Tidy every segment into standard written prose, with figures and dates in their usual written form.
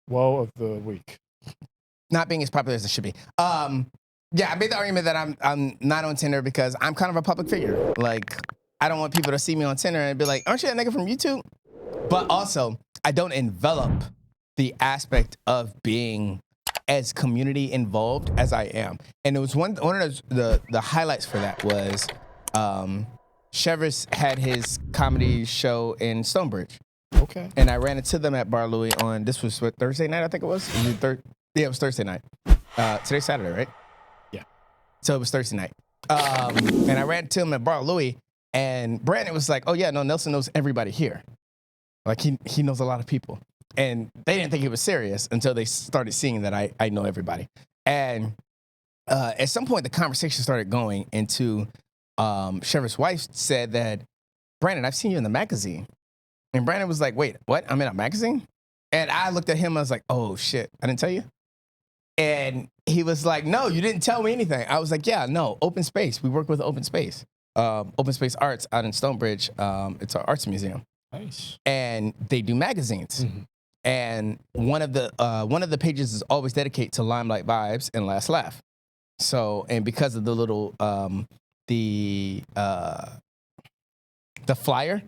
woe of the week. Not being as popular as it should be. Yeah, I made the argument that I'm not on Tinder because I'm kind of a public figure. Like, I don't want people to see me on Tinder and be like, aren't you that nigga from YouTube? But also, I don't envelop the aspect of being as community involved as I am. And it was one of the highlights for that was Chevers had his comedy show in Stonebridge. Okay. And I ran into them at Bar Louie on, this was what, Thursday night, I think it was? Yeah, it was Thursday night. Today's Saturday, right? Yeah. So it was Thursday night. And I ran into him at Bar Louie, and Brandon was like, oh yeah, no, Nelson knows everybody here. Like he knows a lot of people. And they didn't think it was serious until they started seeing that I know everybody. And at some point, the conversation started going into Chevers' wife said that, Brandon, I've seen you in the magazine. And Brandon was like, wait, what? I'm in a magazine? And I looked at him, I was like, oh shit, I didn't tell you? And he was like, no, you didn't tell me anything. I was like, yeah, no, Open Space. We work with Open Space. Open Space Arts out in Stonebridge. It's an arts museum. Nice. And they do magazines. Mm-hmm. And one of the pages is always dedicated to Limelight Vibes and Last Laugh. So, and because of the little, the flyer,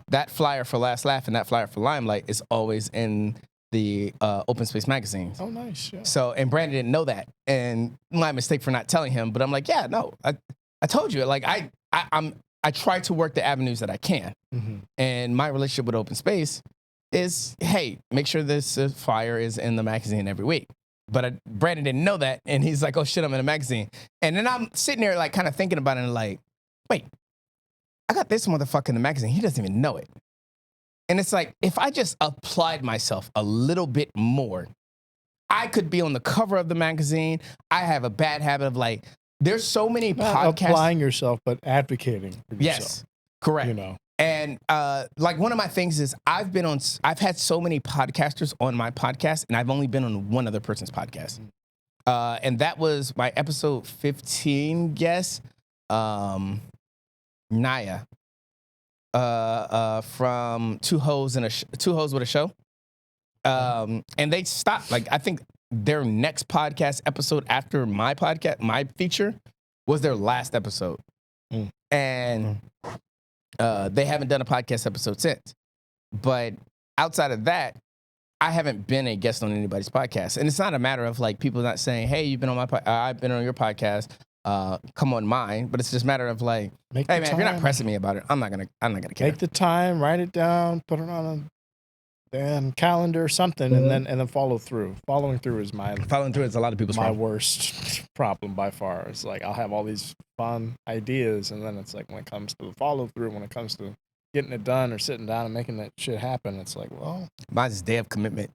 that flyer for Last Laugh and that flyer for Limelight is always in the Open Space magazines. Oh, nice. Yeah. So, and Brandon didn't know that. And my mistake for not telling him, but I'm like, yeah, no, I told you. Like, I try to work the avenues that I can. Mm-hmm. And my relationship with Open Space is, hey, make sure this flyer is in the magazine every week. But Brandon didn't know that, and he's like, oh shit, I'm in a magazine. And then I'm sitting there like kind of thinking about it and like, wait, I got this motherfucker in the magazine. He doesn't even know it. And it's like, if I just applied myself a little bit more, I could be on the cover of the magazine. I have a bad habit of like, there's so many Not podcasts. applying yourself, but advocating for yourself. Yes, correct. You know. And like one of my things is I've had so many podcasters on my podcast, and I've only been on one other person's podcast. And that was my episode 15 guest, Naya, from Two Hoes with a Show. And they stopped. Like, I think their next podcast episode after my podcast, my feature, was their last episode. And they haven't done a podcast episode since. But outside of that, I haven't been a guest on anybody's podcast. And it's not a matter of like people not saying, hey, you've been on I've been on your podcast. Come on mine. But it's just a matter of like, hey man, if you're not pressing me about it, I'm not gonna care. Take the time, write it down, put it on a damn calendar or something, and then follow through. Following through is a lot of people's my problem. Worst problem by far. It's like I'll have all these fun ideas, and then it's like when it comes to the follow through, when it comes to getting it done or sitting down and making that shit happen, it's like, well, mine's day of commitment.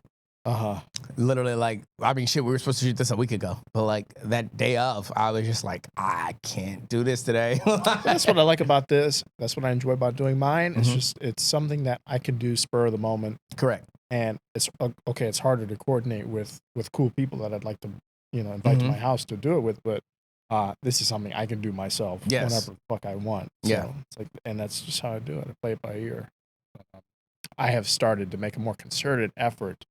Literally, like, I mean, shit, we were supposed to shoot this a week ago, but like that day of, I was just like, I can't do this today. That's what I like about this. That's what I enjoy about doing mine. It's it's something that I can do spur of the moment. Correct. And it's okay. It's harder to coordinate with cool people that I'd like to, invite to my house to do it with. But this is something I can do myself whenever the fuck I want. So it's like, and that's just how I do it. I play it by ear. I have started to make a more concerted effort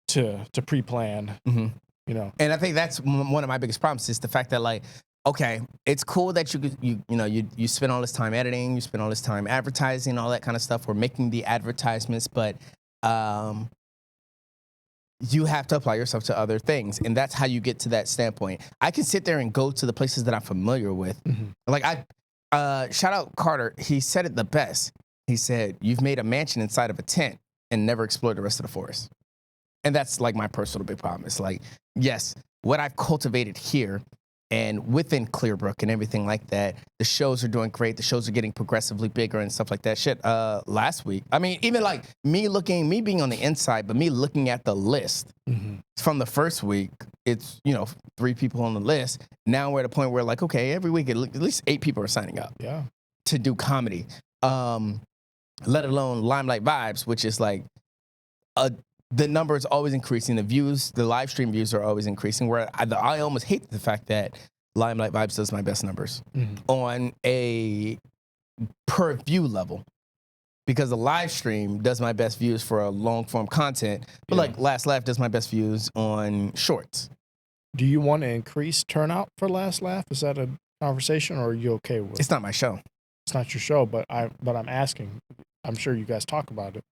to pre-plan, And I think that's one of my biggest problems is the fact that like, okay, it's cool that you spend all this time editing, you spend all this time advertising, all that kind of stuff. We're making the advertisements, but you have to apply yourself to other things, and that's how you get to that standpoint. I can sit there and go to the places that I'm familiar with. Like shout out Carter. He said it the best. He said, "You've made a mansion inside of a tent and never explored the rest of the forest." And that's like my personal big problem. It's like, yes, what I've cultivated here and within Clearbrook and everything like that, the shows are doing great. The shows are getting progressively bigger and stuff like that. Shit, last week, I mean, even like me being on the inside, but me looking at the list from the first week, it's, 3 people on the list. Now we're at a point where like, okay, every week at least 8 people are signing up to do comedy, let alone Limelight Vibes, which is like the number is always increasing. The live stream views are always increasing. Where I almost hate the fact that Limelight Vibes does my best numbers on a per view level, because the live stream does my best views for a long form content, but like Last Laugh does my best views on shorts. Do you want to increase turnout for Last Laugh? Is that a conversation, or are you okay with it? It's not my show. It's not your show, but I'm asking. I'm sure you guys talk about it.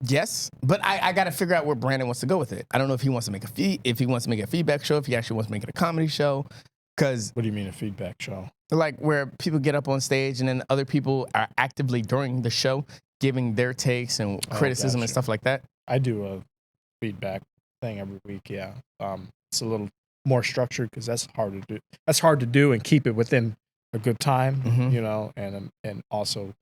Yes, but I got to figure out where Brandon wants to go with it. I don't know if he wants to make if he wants to make a feedback show, if he actually wants to make it a comedy show. Because what do you mean a feedback show? Like where people get up on stage and then other people are actively during the show giving their takes and criticism and stuff like that. I do a feedback thing every week. Yeah, it's a little more structured because that's hard to do. That's hard to do and keep it within a good time, you know, and also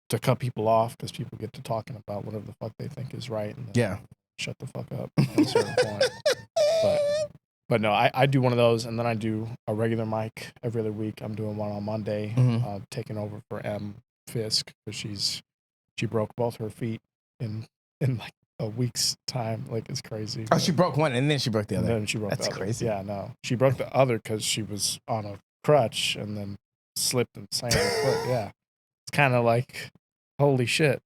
to cut people off because people get to talking about whatever the fuck they think is right. And shut the fuck up at a certain point. But no, I do one of those, and then I do a regular mic every other week. I'm doing one on Monday, taking over for M. Fisk because she broke both her feet in like a week's time. Like, it's crazy. Oh, she broke one and then she broke the other. And then she broke That's the other. Crazy. Yeah, no, she broke the other because she was on a crutch and then slipped and slammed her foot. Yeah, it's kind of like, holy shit.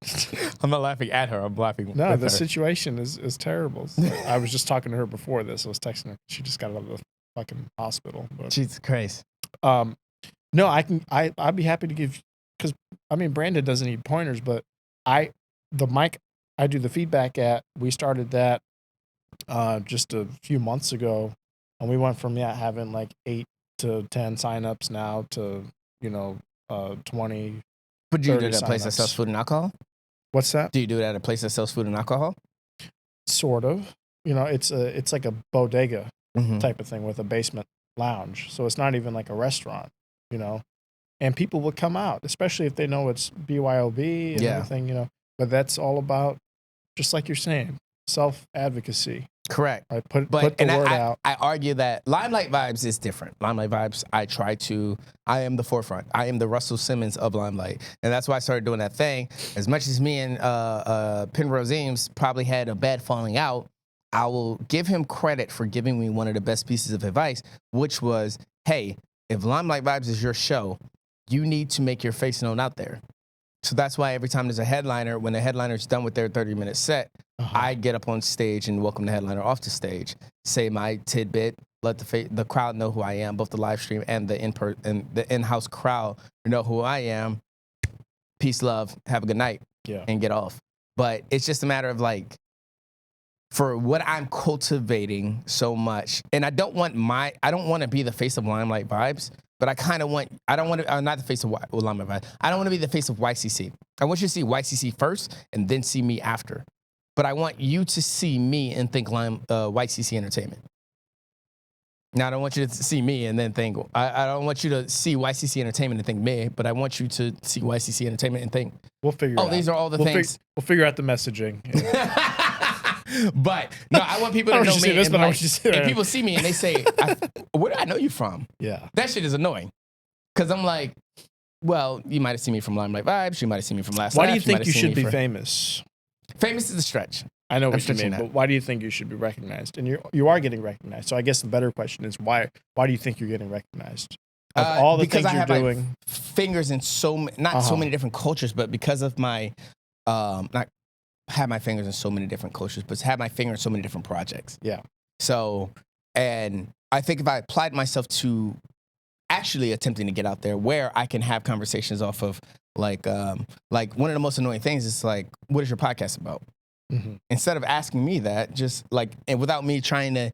I'm not laughing at her. I'm laughing. No, with the her. situation is terrible. I was just talking to her before this. I was texting her. She just got out of the fucking hospital. But, Jesus Christ. No, I'd be happy to give, because I mean Brandon doesn't need pointers, but the mic I do the feedback at, we started that just a few months ago, and we went from having like 8 to 10 signups now to 20. But do you do it at a place that sells food and alcohol? What's that? Do you do it at a place that sells food and alcohol? Sort of. It's like a bodega type of thing with a basement lounge. So it's not even like a restaurant, And people will come out, especially if they know it's BYOB and everything, But that's all about, just like you're saying, self-advocacy. Correct. Right? Put the word out. I argue that Limelight Vibes is different. Limelight Vibes, I am the forefront. I am the Russell Simmons of Limelight. And that's why I started doing that thing. As much as me and Penrose Eames probably had a bad falling out, I will give him credit for giving me one of the best pieces of advice, which was, hey, if Limelight Vibes is your show, you need to make your face known out there. So that's why every time there's a headliner, when the headliner's done with their 30-minute set, I get up on stage and welcome the headliner off the stage, say my tidbit, let the crowd know who I am, both the live stream and the in-house crowd know who I am. Peace, love, have a good night, and get off. But it's just a matter of like, for what I'm cultivating so much, and I don't want to be the face of Limelight Vibes, but I'm not the face of Limelight Vibes. I don't want to be the face of YCC. I want you to see YCC first and then see me after. But I want you to see me and think YCC Entertainment. Now, I don't want you to see me and then think, I don't want you to see YCC Entertainment and think me, but I want you to see YCC Entertainment and think, we'll figure it out. These are all the things. We'll figure out the messaging. But no, I want people to know me. And people see me and they say, where do I know you from? Yeah. That shit is annoying. Because I'm like, well, you might have seen me from Limelight Vibes. You might have seen me from Last Laugh. Why do you think you should be famous? Famous is a stretch. I know what you mean, but why do you think you should be recognized? And you are getting recognized. So I guess the better question is, why do you think you're getting recognized? Of all the things you're doing. My fingers in so many different cultures, but because of my, not have my fingers in so many different cultures, but have my finger in so many different projects. Yeah. So, and I think if I applied myself to actually attempting to get out there where I can have conversations off of like one of the most annoying things is like, what is your podcast about? Mm-hmm. Instead of asking me that, just like, and without me trying to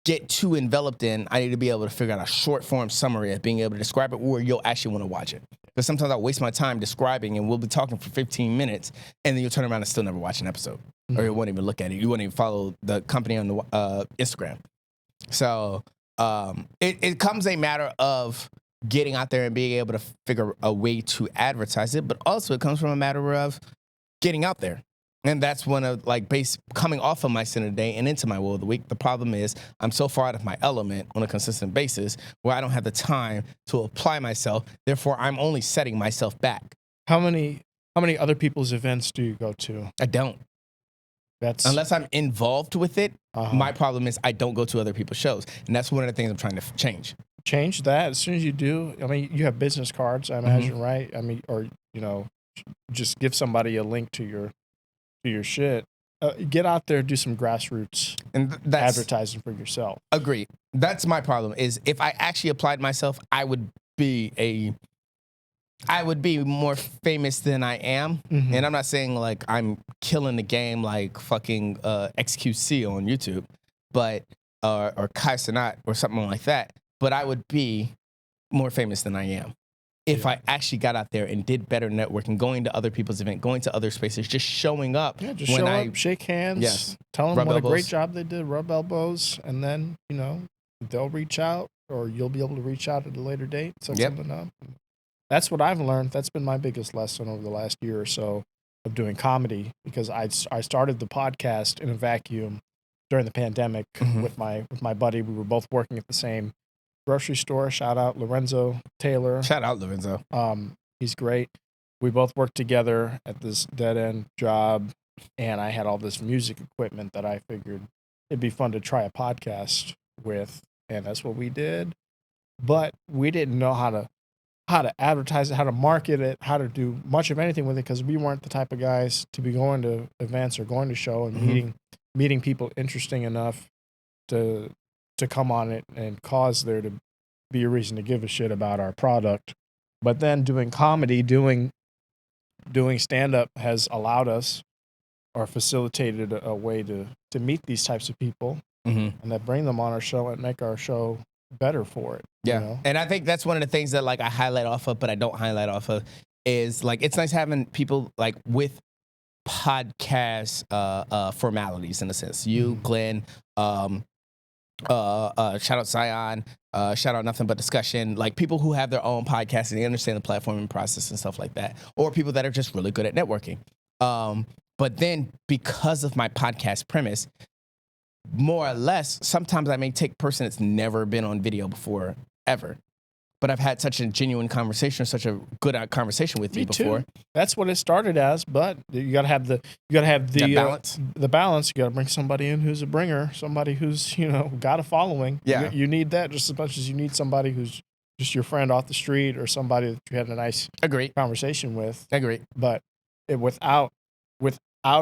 get too enveloped in, I need to be able to figure out a short form summary of being able to describe it where you'll actually want to watch it. Because sometimes I waste my time describing and we'll be talking for 15 minutes and then you'll turn around and still never watch an episode. Mm-hmm. Or you won't even look at it. You won't even follow the company on the Instagram. So it comes a matter of getting out there and being able to figure a way to advertise it, but also it comes from a matter of getting out there. And that's one of coming off of my Sin of the Day and into my Will of the Week. The problem is I'm so far out of my element on a consistent basis where I don't have the time to apply myself. Therefore, I'm only setting myself back. How many other people's events do you go to? I don't. Unless I'm involved with it, my problem is I don't go to other people's shows. And that's one of the things I'm trying to change. Change that as soon as you do. I mean, you have business cards, I imagine, right? I mean, or, just give somebody a link to your shit. Get out there, do some grassroots and that's advertising for yourself. Agree. That's my problem. Is if I actually applied myself, I would be more famous than I am. Mm-hmm. And I'm not saying like I'm killing the game like fucking XQC on YouTube, but or Kai Cenat or something like that. But I would be more famous than I am if I actually got out there and did better networking, going to other people's events, going to other spaces, just showing up. Yeah, just show up, shake hands, tell them what a great job they did, rub elbows, and then, they'll reach out or you'll be able to reach out at a later date, set something up. That's what I've learned. That's been my biggest lesson over the last year or so of doing comedy, because I started the podcast in a vacuum during the pandemic with my buddy. We were both working at the same grocery store. Shout out Lorenzo Taylor. Shout out Lorenzo. He's great. We both worked together at this dead end job, and I had all this music equipment that I figured it'd be fun to try a podcast with, and that's what we did. But we didn't know how to advertise it, how to market it, how to do much of anything with it, because we weren't the type of guys to be going to events or going to show and meeting people interesting enough to come on it and cause there to be a reason to give a shit about our product. But then doing comedy, doing stand-up has allowed us or facilitated a way to meet these types of people and that bring them on our show and make our show better for it. Yeah. And I think that's one of the things that like I highlight off of, but I don't highlight off of, is like it's nice having people like with podcast formalities in a sense. You, Glenn, shout out Zion, shout out Nothing But Discussion, like people who have their own podcasts and they understand the platforming process and stuff like that, or people that are just really good at networking. But then because of my podcast premise, more or less, sometimes I may take a person that's never been on video before, ever. But I've had such a genuine conversation, such a good conversation with you before. Too. That's what it started as, but you gotta have the balance. The balance. You gotta bring somebody in who's a bringer, somebody who's got a following. Yeah, you need that just as much as you need somebody who's just your friend off the street or somebody that you had a nice conversation with. Agree. But without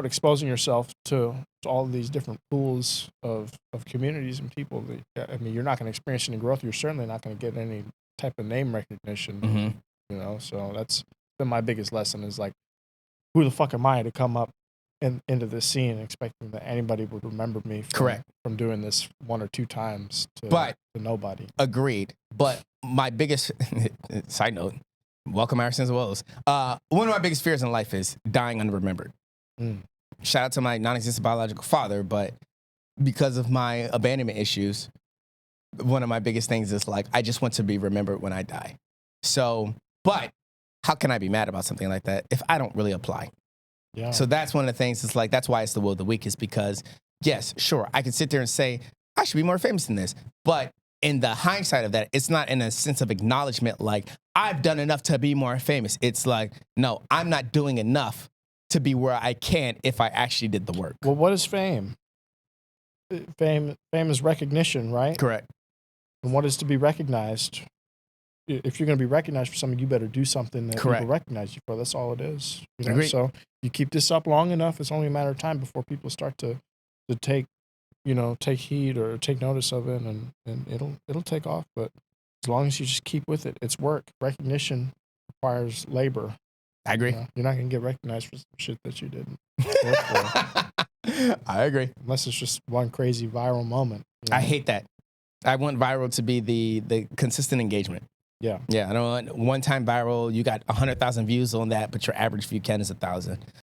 exposing yourself to all of these different pools of communities and people, you're not going to experience any growth. You're certainly not going to get any type of name recognition, So that's been my biggest lesson is like, who the fuck am I to come up into this scene expecting that anybody would remember me from doing this one or two times to nobody. Agreed. But my biggest side note, welcome our Sins And Woes. One of my biggest fears in life is dying unremembered. Shout out to my non-existent biological father, but because of my abandonment issues, one of my biggest things is like, I just want to be remembered when I die. So, but how can I be mad about something like that if I don't really apply? Yeah. So that's one of the things. It's like, that's why it's the will of the week, is because, yes, sure, I can sit there and say, I should be more famous than this. But in the hindsight of that, it's not in a sense of acknowledgement like, I've done enough to be more famous. It's like, no, I'm not doing enough to be where I can if I actually did the work. Well, what is fame? Fame is recognition, right? Correct. And what is to be recognized? If you're going to be recognized for something, you better do something that people recognize you for. That's all it is. Agreed. So you keep this up long enough, it's only a matter of time before people start to take heed or take notice of it, and it'll take off. But as long as you just keep with it, it's work. Recognition requires labor. I agree. You're not going to get recognized for some shit that you didn't work for. I agree. Unless it's just one crazy viral moment. I hate that. I want viral to be the consistent engagement. Yeah. Yeah. I don't want one time viral. You got 100,000 views on that, but your average view count is 1,000.